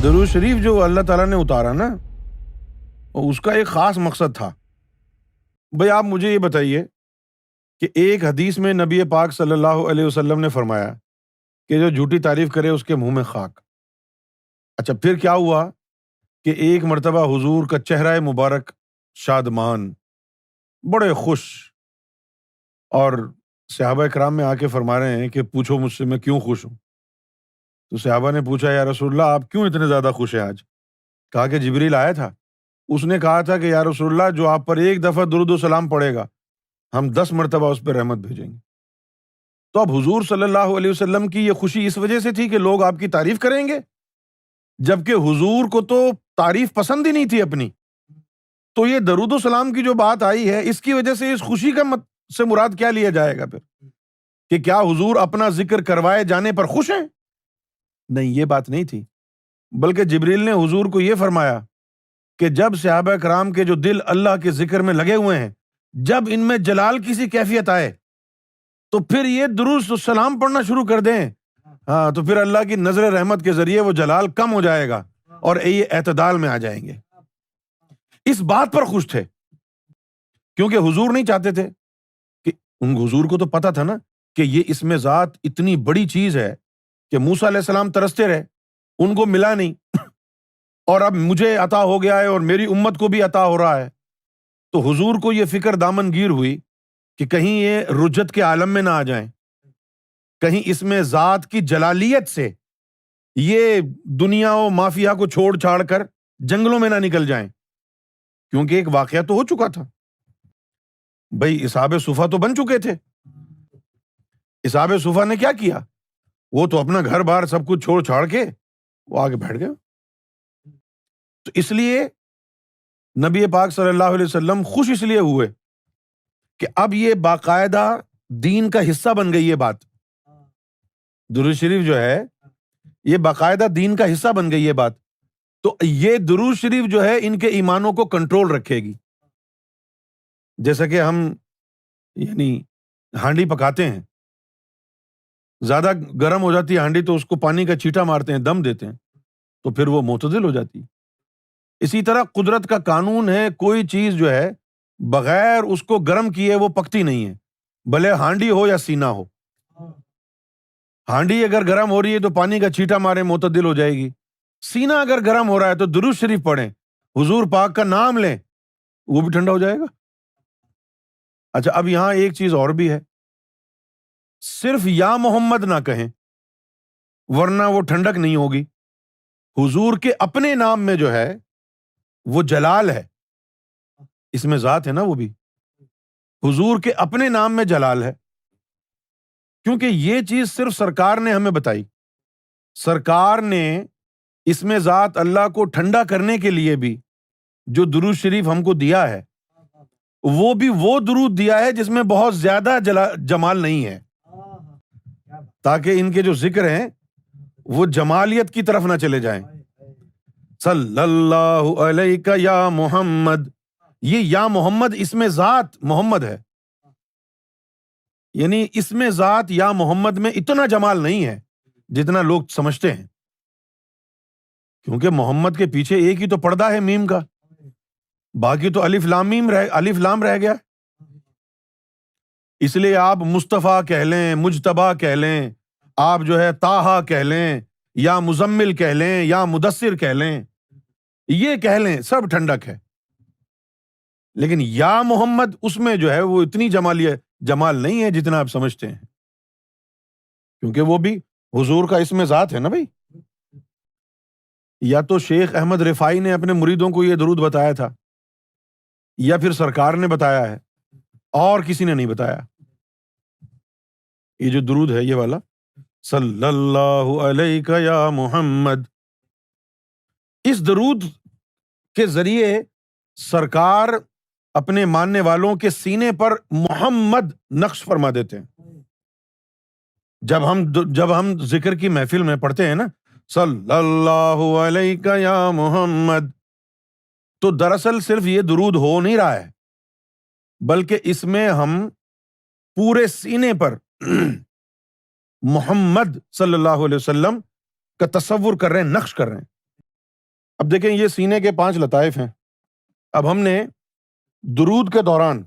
درود شریف جو اللہ تعالیٰ نے اتارا نا، اس کا ایک خاص مقصد تھا۔ بھئی آپ مجھے یہ بتائیے کہ ایک حدیث میں نبی پاک صلی اللہ علیہ وسلم نے فرمایا کہ جو جھوٹی تعریف کرے اس کے منہ میں خاک۔ اچھا پھر کیا ہوا کہ ایک مرتبہ حضور کا چہرہ مبارک شادمان، بڑے خوش، اور صحابہ کرام میں آ کے فرما رہے ہیں کہ پوچھو مجھ سے میں کیوں خوش ہوں۔ تو صحابہ نے پوچھا یا رسول اللہ آپ کیوں اتنے زیادہ خوش ہیں آج؟ کہا کہ جبریل آیا تھا، اس نے کہا تھا کہ یا رسول اللہ جو آپ پر ایک دفعہ درود و سلام پڑے گا ہم 10 مرتبہ اس پہ رحمت بھیجیں گے۔ تو اب حضور صلی اللہ علیہ وسلم کی یہ خوشی اس وجہ سے تھی کہ لوگ آپ کی تعریف کریں گے، جبکہ حضور کو تو تعریف پسند ہی نہیں تھی اپنی۔ تو یہ درود و سلام کی جو بات آئی ہے اس کی وجہ سے اس خوشی کا سے مراد کیا لیا جائے گا پھر؟ کہ کیا حضور اپنا ذکر کروائے جانے پر خوش ہیں؟ نہیں، یہ بات نہیں تھی، بلکہ جبریل نے حضور کو یہ فرمایا کہ جب صحابہ کرام کے جو دل اللہ کے ذکر میں لگے ہوئے ہیں، جب ان میں جلال کی سی کیفیت آئے تو پھر یہ درود و سلام پڑھنا شروع کر دیں، ہاں تو پھر اللہ کی نظر رحمت کے ذریعے وہ جلال کم ہو جائے گا اور یہ اعتدال میں آ جائیں گے۔ اس بات پر خوش تھے کیونکہ حضور نہیں چاہتے تھے کہ حضور کو تو پتا تھا نا کہ یہ اسم ذات اتنی بڑی چیز ہے کہ موسیٰ علیہ السلام ترستے رہے، ان کو ملا نہیں، اور اب مجھے عطا ہو گیا ہے اور میری امت کو بھی عطا ہو رہا ہے۔ تو حضور کو یہ فکر دامن گیر ہوئی کہ کہیں یہ رجت کے عالم میں نہ آ جائیں، کہیں اسم ذات کی جلالیت سے یہ دنیا و مافیا کو چھوڑ چھاڑ کر جنگلوں میں نہ نکل جائیں، کیونکہ ایک واقعہ تو ہو چکا تھا۔ بھئی اصحاب صفا تو بن چکے تھے، اصحاب صفا نے کیا کیا؟ وہ تو اپنا گھر بار سب کچھ چھوڑ چھاڑ کے وہ آگے بیٹھ گئے۔ تو اس لیے نبی پاک صلی اللہ علیہ وسلم خوش اس لیے ہوئے کہ اب یہ باقاعدہ دین کا حصہ بن گئی یہ بات۔ درود شریف جو ہے یہ باقاعدہ دین کا حصہ بن گئی یہ بات، تو یہ درود شریف جو ہے ان کے ایمانوں کو کنٹرول رکھے گی۔ جیسا کہ ہم یعنی ہانڈی پکاتے ہیں، زیادہ گرم ہو جاتی ہے ہانڈی تو اس کو پانی کا چھیٹا مارتے ہیں، دم دیتے ہیں، تو پھر وہ معتدل ہو جاتی ہے۔ اسی طرح قدرت کا قانون ہے، کوئی چیز جو ہے بغیر اس کو گرم کیے وہ پکتی نہیں ہے، بھلے ہانڈی ہو یا سینہ ہو۔ ہانڈی اگر گرم ہو رہی ہے تو پانی کا چھیٹا مارے معتدل ہو جائے گی، سینہ اگر گرم ہو رہا ہے تو درود شریف پڑھیں، حضور پاک کا نام لیں، وہ بھی ٹھنڈا ہو جائے گا۔ اچھا اب یہاں ایک چیز اور بھی ہے، صرف یا محمد نہ کہیں ورنہ وہ ٹھنڈک نہیں ہوگی۔ حضور کے اپنے نام میں جو ہے وہ جلال ہے، اس میں ذات ہے نا، وہ بھی حضور کے اپنے نام میں جلال ہے، کیونکہ یہ چیز صرف سرکار نے ہمیں بتائی۔ سرکار نے اس میں ذات اللہ کو ٹھنڈا کرنے کے لیے بھی جو درود شریف ہم کو دیا ہے وہ بھی وہ درود دیا ہے جس میں بہت زیادہ جمال نہیں ہے، تاکہ ان کے جو ذکر ہیں وہ جمالیت کی طرف نہ چلے جائیں۔ صلی اللہ علیہ یا محمد، یہ یا محمد اسم ذات محمد ہے، یعنی اسم ذات یا محمد میں اتنا جمال نہیں ہے جتنا لوگ سمجھتے ہیں، کیونکہ محمد کے پیچھے ایک ہی تو پردہ ہے میم کا، باقی تو الف لام رہ گیا۔ اس لیے آپ مصطفیٰ کہہ لیں، مجتبیٰ کہہ لیں، آپ جو ہے طٰہٰ کہہ لیں، یا مزمل کہہ لیں، یا مدثر کہہ لیں، یہ کہہ لیں، سب ٹھنڈک ہے۔ لیکن یا محمد اس میں جو ہے وہ اتنی جمال نہیں ہے جتنا آپ سمجھتے ہیں، کیونکہ وہ بھی حضور کا اسم ذات ہے نا بھائی۔ یا تو شیخ احمد رفاعی نے اپنے مریدوں کو یہ درود بتایا تھا، یا پھر سرکار نے بتایا ہے، اور کسی نے نہیں بتایا۔ یہ جو درود ہے یہ والا صلی اللہ علیہ یا محمد، اس درود کے ذریعے سرکار اپنے ماننے والوں کے سینے پر محمد نقش فرما دیتے ہیں۔ جب ہم ذکر کی محفل میں پڑھتے ہیں نا صلی اللہ علیہ یا محمد، تو دراصل صرف یہ درود ہو نہیں رہا ہے، بلکہ اس میں ہم پورے سینے پر محمد صلی اللہ علیہ وسلم کا تصور کر رہے ہیں، نقش کر رہے ہیں۔ اب دیکھیں یہ سینے کے 5 لطائف ہیں. اب ہم نے درود کے دوران،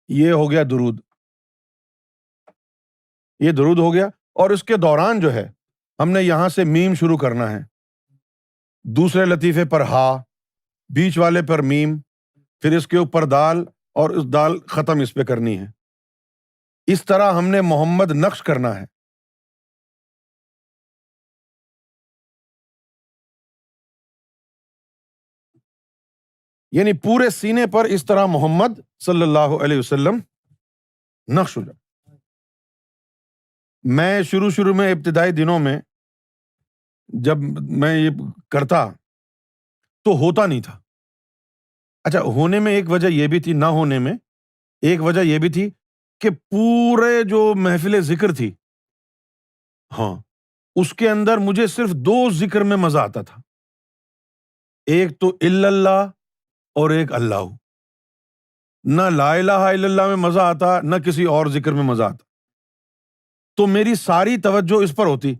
یہ ہو گیا درود، یہ درود ہو گیا، اور اس کے دوران جو ہے ہم نے یہاں سے میم شروع کرنا ہے، دوسرے لطیفے پر ہا، بیچ والے پر میم، پھر اس کے اوپر دال، اور اس دال ختم اس پہ کرنی ہے. اس طرح ہم نے محمد نقش کرنا ہے. یعنی پورے سینے پر اس طرح محمد صلی اللہ علیہ وسلم نقش ہو جائے. میں شروع میں ابتدائی دنوں میں جب میں یہ کرتا تو ہوتا نہیں تھا. اچھا، ہونے میں ایک وجہ یہ بھی تھی، نہ ہونے میں ایک وجہ یہ بھی تھی کہ پورے جو محفل ذکر تھی، ہاں، اس کے اندر مجھے صرف 2 ذکر میں مزہ آتا تھا. ایک تو الا اللہ اور ایک اللہ. نہ لا الہ الا اللہ میں مزہ آتا، نہ کسی اور ذکر میں مزہ آتا. تو میری ساری توجہ اس پر ہوتی،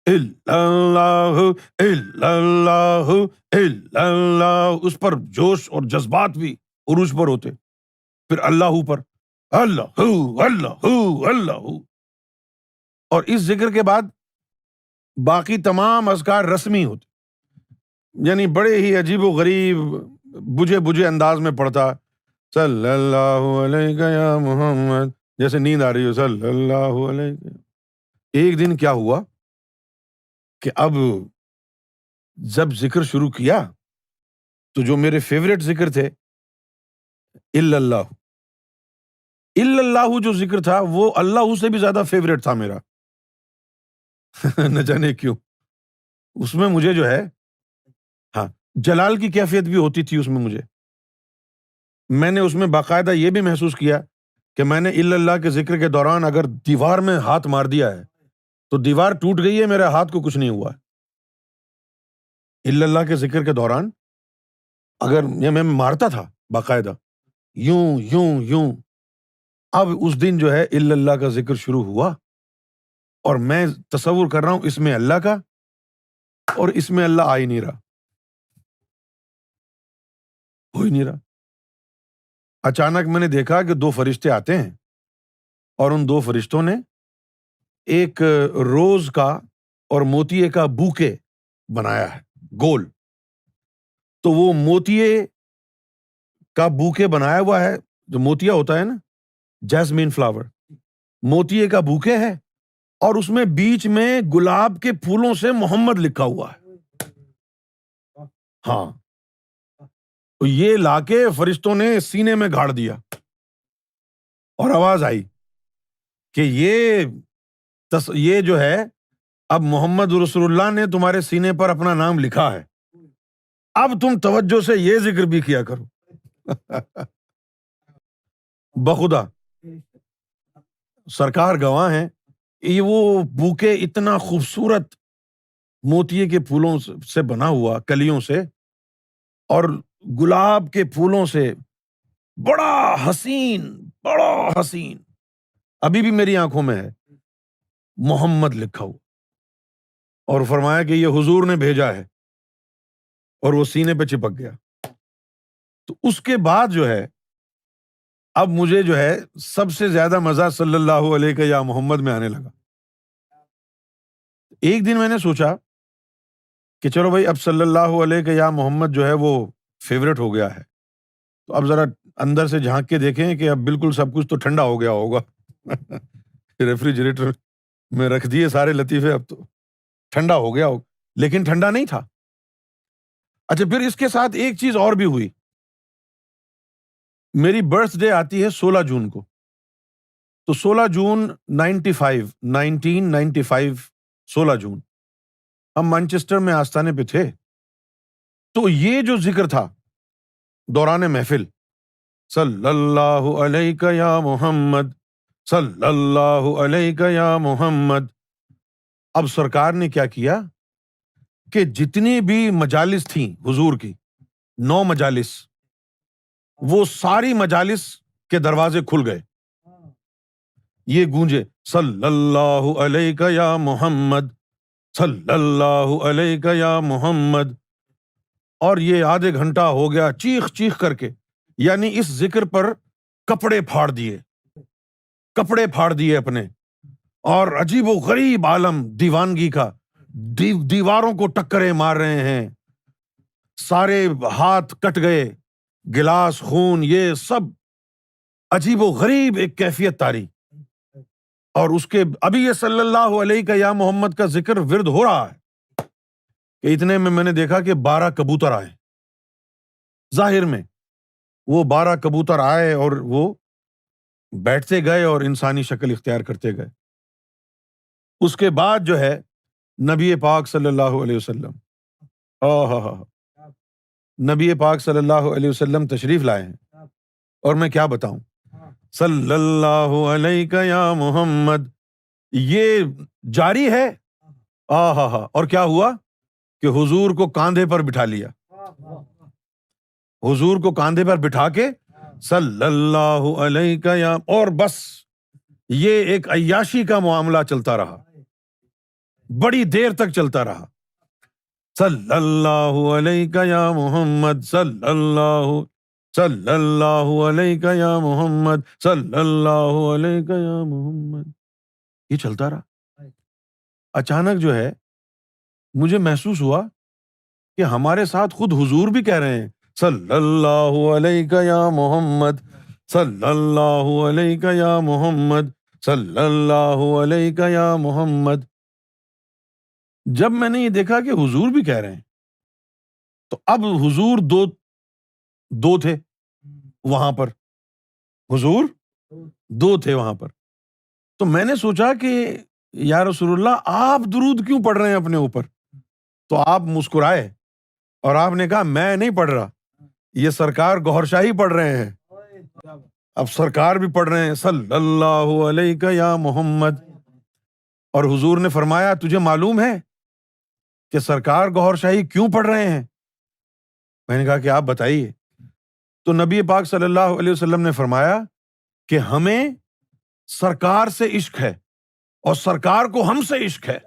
الا اللہ الا اللہ الا اللہ، اس پر جوش اور جذبات بھی عروج پر ہوتے. پھر اللہ پر اللہ اللہ اللہ، اور اس ذکر کے بعد باقی تمام اذکار رسمی ہوتے، یعنی بڑے ہی عجیب و غریب بجھے انداز میں پڑھتا، صلی اللہ علیہ یا محمد، جیسے نیند آ رہی ہو، صلی اللہ علیہ. ایک دن کیا ہوا کہ اب جب ذکر شروع کیا تو جو میرے فیوریٹ ذکر تھے، الا اللہ، الا اللہ جو ذکر تھا وہ اللہ سے بھی زیادہ فیوریٹ تھا میرا. نہ جانے کیوں. اس میں مجھے جو ہے، ہاں، جلال کی کیفیت بھی ہوتی تھی اس میں مجھے. میں نے اس میں باقاعدہ یہ بھی محسوس کیا کہ میں نے الا اللہ کے ذکر کے دوران اگر دیوار میں ہاتھ مار دیا ہے تو دیوار ٹوٹ گئی ہے، میرے ہاتھ کو کچھ نہیں ہوا ہے. الا اللہ کے ذکر کے دوران اگر یہ میں مارتا تھا باقاعدہ، یوں یوں یوں. اب اس دن جو ہے الا اللہ کا ذکر شروع ہوا، اور میں تصور کر رہا ہوں اس میں اللہ کا، اور اس میں اللہ آ ہی نہیں رہا، ہو ہی نہیں رہا. اچانک میں نے دیکھا کہ 2 فرشتے آتے ہیں، اور ان 2 فرشتوں نے ایک روز کا اور موتیے کا بوکے بنایا ہے، گول. تو وہ موتیے کا بوکے بنایا ہوا ہے، جو موتیا ہوتا ہے نا، جیسمین فلاور، موتیے کا بوکے ہے، اور اس میں بیچ میں گلاب کے پھولوں سے محمد لکھا ہوا ہے. ہاں، تو یہ لا کے فرشتوں نے سینے میں گاڑ دیا، اور آواز آئی کہ یہ جو ہے اب محمد رسول اللہ نے تمہارے سینے پر اپنا نام لکھا ہے، اب تم توجہ سے یہ ذکر بھی کیا کرو. بخدا سرکار گواہ ہیں، یہ وہ بوکے اتنا خوبصورت موتیے کے پھولوں سے بنا ہوا، کلیوں سے اور گلاب کے پھولوں سے، بڑا حسین، بڑا حسین، ابھی بھی میری آنکھوں میں ہے، محمد لکھا ہوا. اور فرمایا کہ یہ حضور نے بھیجا ہے، اور وہ سینے پہ چپک گیا. تو اس کے بعد جو ہے اب مجھے جو ہے سب سے زیادہ مزہ صلی اللہ علیہ یا محمد میں آنے لگا. ایک دن میں نے سوچا کہ چلو بھائی، اب صلی اللہ علیہ یا محمد جو ہے وہ فیوریٹ ہو گیا ہے، تو اب ذرا اندر سے جھانک کے دیکھیں کہ اب بالکل سب کچھ تو ٹھنڈا ہو گیا ہوگا. ریفریجریٹر میں رکھ دیے سارے لطیفے، اب تو ٹھنڈا ہو گیا ہوگا، لیکن ٹھنڈا نہیں تھا. اچھا، پھر اس کے ساتھ ایک چیز اور بھی ہوئی. میری برتھ ڈے آتی ہے 16 جون کو، تو 16 جون 1995، 16 جون ہم مانچسٹر میں آستانے پہ تھے. تو یہ جو ذکر تھا دوران محفل، صلی اللہ علیہ یا محمد، صلی اللہ علیہ یا محمد. اب سرکار نے کیا کیا کہ جتنی بھی مجالس تھیں حضور کی، 9 مجالس، وہ ساری مجالس کے دروازے کھل گئے. یہ گونجے، صلی اللہ علیہ یا محمد، صلی اللہ علیہ یا محمد. اور یہ آدھے گھنٹہ ہو گیا چیخ چیخ کر کے، یعنی اس ذکر پر کپڑے پھاڑ دیے اپنے، اور عجیب و غریب عالم دیوانگی کا، دیواروں کو ٹکریں مار رہے ہیں، سارے ہاتھ کٹ گئے، گلاس خون، یہ سب عجیب و غریب ایک کیفیت تاری۔ اور اس کے ابھی یہ صلی اللہ علیہ کا یا محمد کا ذکر ورد ہو رہا ہے کہ اتنے میں نے دیکھا کہ 12 کبوتر آئے، ظاہر میں وہ 12 کبوتر آئے اور وہ بیٹھتے گئے اور انسانی شکل اختیار کرتے گئے۔ اس کے بعد جو ہے نبی پاک صلی اللہ علیہ وسلم، نبی پاک صلی اللہ علیہ وسلم تشریف لائے ہیں، اور میں کیا بتاؤں، صلی اللہ علیہ یا محمد یہ جاری ہے۔ اور کیا ہوا کہ حضور کو کاندھے پر بٹھا لیا، حضور کو کاندھے پر بٹھا کے صلی اللہ علیہ یا، اور بس یہ ایک عیاشی کا معاملہ چلتا رہا، بڑی دیر تک چلتا رہا، صلی اللہ علیہ یا محمد، صلی اللہ علیہ یا محمد، صلی اللہ علیہ یا محمد، یہ چلتا رہا۔ اچانک جو ہے مجھے محسوس ہوا کہ ہمارے ساتھ خود حضور بھی کہہ رہے ہیں صلی اللہ علیہ یا محمد، صلی اللہ علیہ یا محمد، صلی اللہ علیہ یا محمد۔ جب میں نے یہ دیکھا کہ حضور بھی کہہ رہے ہیں، تو اب حضور دو تھے وہاں پر، حضور دو تھے وہاں پر، تو میں نے سوچا کہ یا رسول اللہ آپ درود کیوں پڑھ رہے ہیں اپنے اوپر؟ تو آپ مسکرائے اور آپ نے کہا میں نہیں پڑھ رہا، یہ سرکار گوھر شاہی پڑھ رہے ہیں، اب سرکار بھی پڑھ رہے ہیں صلی اللہ علیہ یا محمد۔ اور حضور نے فرمایا تجھے معلوم ہے کہ سرکار گوھر شاہی کیوں پڑھ رہے ہیں؟ میں نے کہا کہ آپ بتائیے۔ تو نبی پاک صلی اللہ علیہ وسلم نے فرمایا کہ ہمیں سرکار سے عشق ہے اور سرکار کو ہم سے عشق ہے۔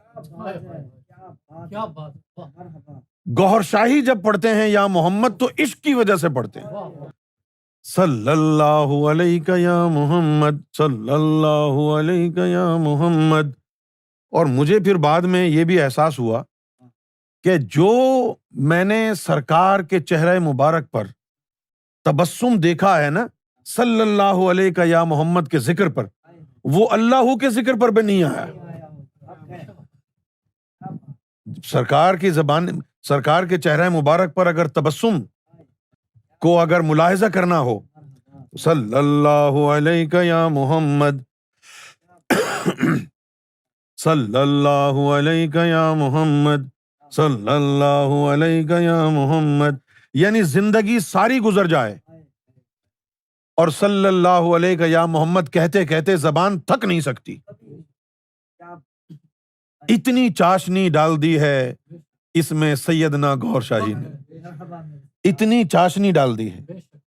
گوھر شاہی جب پڑھتے ہیں یا محمد تو عشق کی وجہ سے پڑھتے ہیں، صلی اللہ علیہ یا محمد، صلی اللہ علیہ یا محمد۔ اور مجھے پھر بعد میں یہ بھی احساس ہوا کہ جو میں نے سرکار کے چہرہ مبارک پر تبسم دیکھا ہے نا صلی اللہ علیہ کا یا محمد کے ذکر پر، وہ اللہ کے ذکر پر بھی نہیں آیا۔ سرکار کی زبان، سرکار کے چہرہ مبارک پر اگر تبسم کو اگر ملاحظہ کرنا ہو، صلی اللہ علیہ یا محمد، صلی اللہ علیہ یا محمد، صلی اللہ علیہ یا محمد، یعنی زندگی ساری گزر جائے اور صلی اللہ علیہ یا محمد کہتے کہتے زبان تھک نہیں سکتی، اتنی چاشنی ڈال دی ہے اس میں سیدنا گوھر شاہی نے، اتنی چاشنی ڈال دی ہے۔